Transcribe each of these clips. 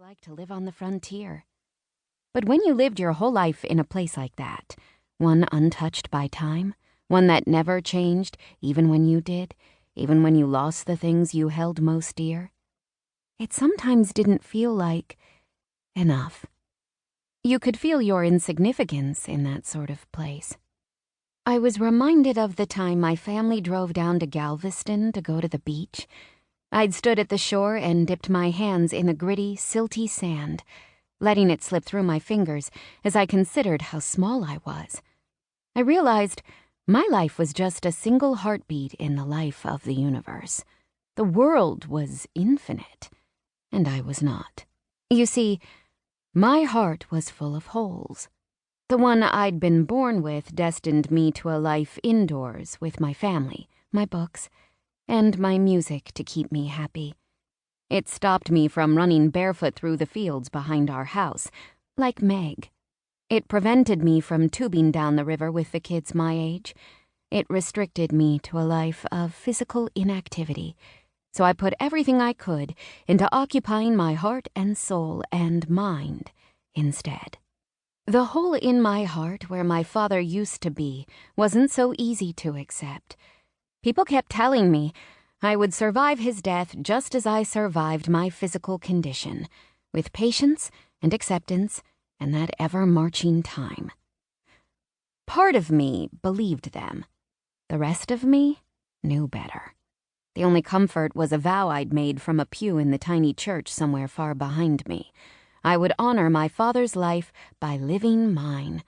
like to live on the frontier. But when you lived your whole life in a place like that, one untouched by time, one that never changed, even when you did, even when you lost the things you held most dear, it sometimes didn't feel like enough. You could feel your insignificance in that sort of place. I was reminded of the time my family drove down to Galveston to go to the beach. I'd stood at the shore and dipped my hands in the gritty, silty sand, letting it slip through my fingers as I considered how small I was. I realized my life was just a single heartbeat in the life of the universe. The world was infinite, and I was not. You see, my heart was full of holes. The one I'd been born with destined me to a life indoors with my family, my books, and my music to keep me happy. It stopped me from running barefoot through the fields behind our house, like Meg. It prevented me from tubing down the river with the kids my age. It restricted me to a life of physical inactivity, so I put everything I could into occupying my heart and soul and mind instead. The hole in my heart where my father used to be wasn't so easy to accept. People kept telling me I would survive his death just as I survived my physical condition, with patience and acceptance and that ever-marching time. Part of me believed them. The rest of me knew better. The only comfort was a vow I'd made from a pew in the tiny church somewhere far behind me. I would honor my father's life by living mine.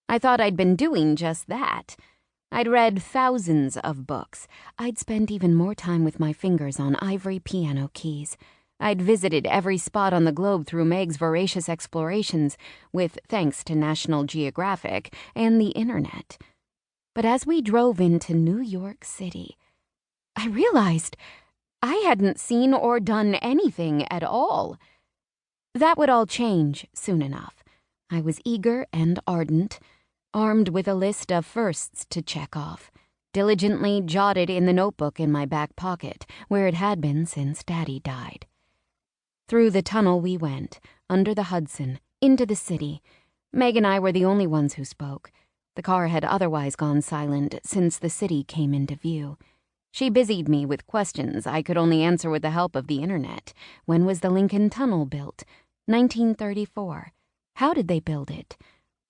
I thought I'd been doing just that. I'd read thousands of books. I'd spent even more time with my fingers on ivory piano keys. I'd visited every spot on the globe through Meg's voracious explorations, with thanks to National Geographic and the internet. But as we drove into New York City, I realized I hadn't seen or done anything at all. That would all change soon enough. I was eager and ardent, armed with a list of firsts to check off, diligently jotted in the notebook in my back pocket, where it had been since Daddy died. Through the tunnel we went, under the Hudson, into the city. Meg and I were the only ones who spoke. The car had otherwise gone silent since the city came into view. She busied me with questions I could only answer with the help of the internet. When was the Lincoln Tunnel built? 1934. How did they build it?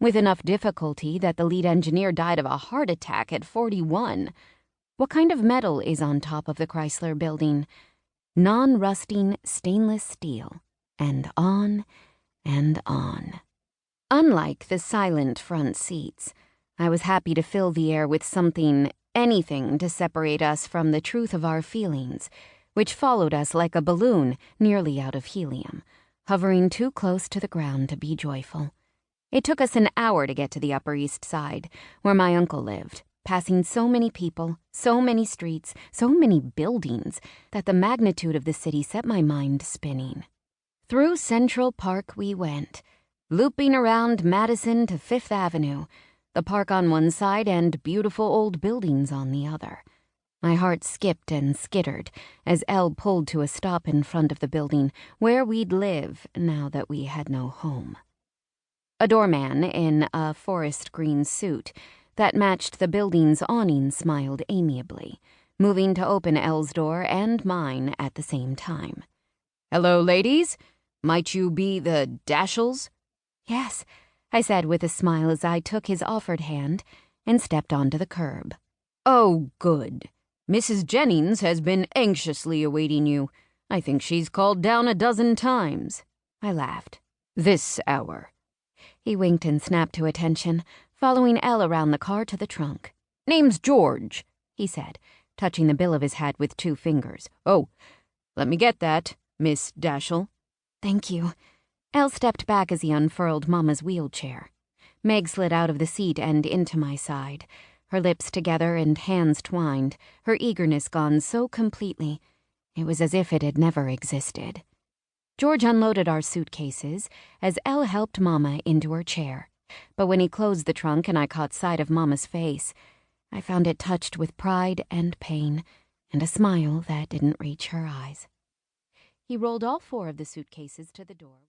With enough difficulty that the lead engineer died of a heart attack at 41. What kind of metal is on top of the Chrysler Building? Non-rusting stainless steel. And on and on. Unlike the silent front seats, I was happy to fill the air with something, anything to separate us from the truth of our feelings, which followed us like a balloon nearly out of helium, hovering too close to the ground to be joyful. It took us an hour to get to the Upper East Side, where my uncle lived, passing so many people, so many streets, so many buildings, that the magnitude of the city set my mind spinning. Through Central Park we went, looping around Madison to Fifth Avenue, the park on one side and beautiful old buildings on the other. My heart skipped and skittered as Elle pulled to a stop in front of the building where we'd live now that we had no home. A doorman in a forest green suit that matched the building's awning smiled amiably, moving to open Elle's door and mine at the same time. "Hello, ladies. Might you be the Daschles?" "Yes," I said with a smile as I took his offered hand and stepped onto the curb. "Oh, good. Mrs. Jennings has been anxiously awaiting you. I think she's called down a dozen times." I laughed. "This hour." He winked and snapped to attention, following Elle around the car to the trunk. "Name's George," he said, touching the bill of his hat with 2 fingers. "Oh, let me get that, Miss Daschle." "Thank you." Elle stepped back as he unfurled Mama's wheelchair. Meg slid out of the seat and into my side, her lips together and hands twined, her eagerness gone so completely. It was as if it had never existed. George unloaded our suitcases as Elle helped Mama into her chair. But when he closed the trunk and I caught sight of Mama's face, I found it touched with pride and pain and a smile that didn't reach her eyes. He rolled all 4 of the suitcases to the door.